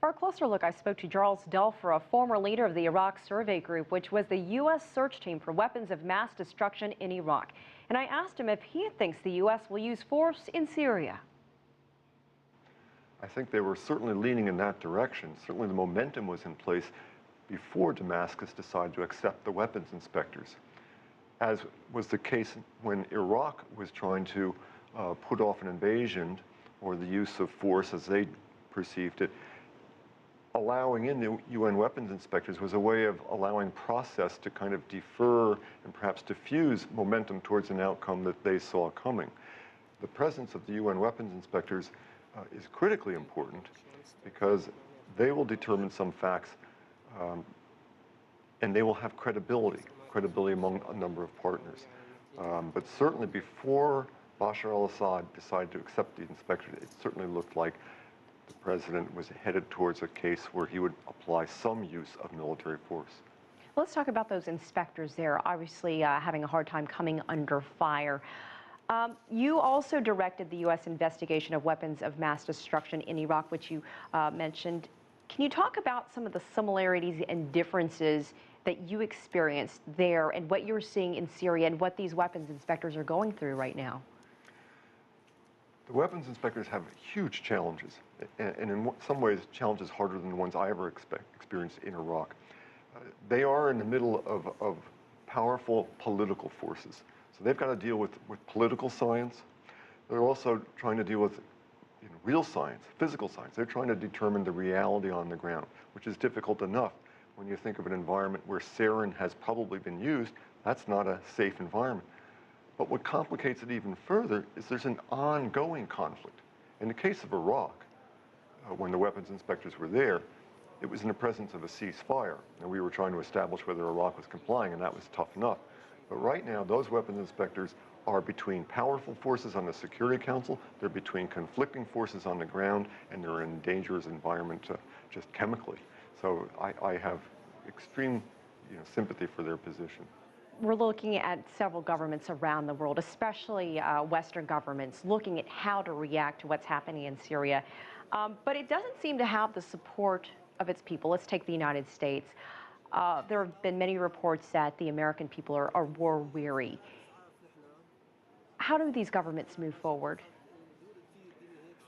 For a closer look, I spoke to Charles Duelfer, a former leader of the Iraq Survey Group, which was the U.S. search team for weapons of mass destruction in Iraq. And I asked him if he thinks the U.S. will use force in Syria. I think they were certainly leaning in that direction. Certainly the momentum was in place before Damascus decided to accept the weapons inspectors, as was the case when Iraq was trying to put off an invasion or the use of force as they perceived it. Allowing in the UN weapons inspectors was a way of allowing process to kind of defer and perhaps diffuse momentum towards an outcome that they saw coming. The presence of the UN weapons inspectors is critically important because they will determine some facts and they will have credibility among a number of partners. But certainly before Bashar al-Assad decided to accept the inspectors, it certainly looked like the president was headed towards a case where he would apply some use of military force. Let's talk about those inspectors there, obviously having a hard time coming under fire. You also directed the U.S. investigation of weapons of mass destruction in Iraq, which you mentioned. Can you talk about some of the similarities and differences that you experienced there and what you're seeing in Syria and what these weapons inspectors are going through right now? The weapons inspectors have huge challenges, and in some ways challenges harder than the ones I ever experienced in Iraq. They are in the middle of powerful political forces. So they've got to deal with political science. They're also trying to deal with real science, physical science. They're trying to determine the reality on the ground, which is difficult enough when you think of an environment where sarin has probably been used. That's not a safe environment. But what complicates it even further is there's an ongoing conflict. In the case of Iraq, when the weapons inspectors were there, it was in the presence of a ceasefire. And we were trying to establish whether Iraq was complying, and that was tough enough. But right now, those weapons inspectors are between powerful forces on the Security Council, they're between conflicting forces on the ground, and they're in a dangerous environment just chemically. So I have extreme sympathy for their position. We're looking at several governments around the world, especially Western governments, looking at how to react to what's happening in Syria. But it doesn't seem to have the support of its people. Let's take the United States. There have been many reports that the American people are war-weary. How do these governments move forward?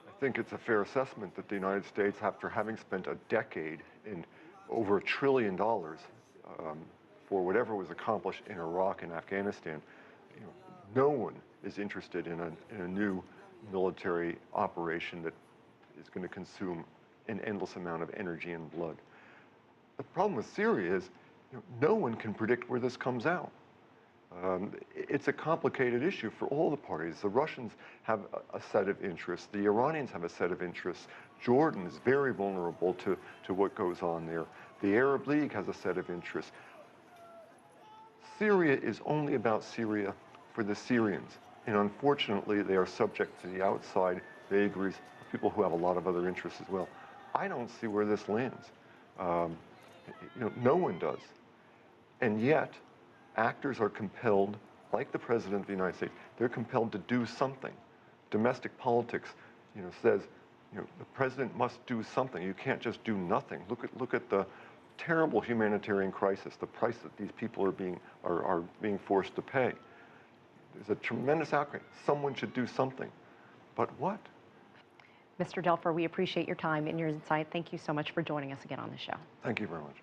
I think it's a fair assessment that the United States, after having spent a decade in over $1 trillion for whatever was accomplished in Iraq and Afghanistan, no one is interested in a new military operation that is going to consume an endless amount of energy and blood. The problem with Syria is no one can predict where this comes out. It's a complicated issue for all the parties. The Russians have a set of interests. The Iranians have a set of interests. Jordan is very vulnerable to what goes on there. The Arab League has a set of interests. Syria is only about Syria for the Syrians. And unfortunately, they are subject to the outside vagaries of people who have a lot of other interests as well. I don't see where this lands. No one does. And yet, actors are compelled, like the President of the United States, they're compelled to do something. Domestic politics, says, the President must do something. You can't just do nothing. Look at the terrible humanitarian crisis, the price that these people are being forced to pay. There's a tremendous outcry. Someone should do something. But what? Mr. Duelfer, we appreciate your time and your insight. Thank you so much for joining us again on the show. Thank you very much.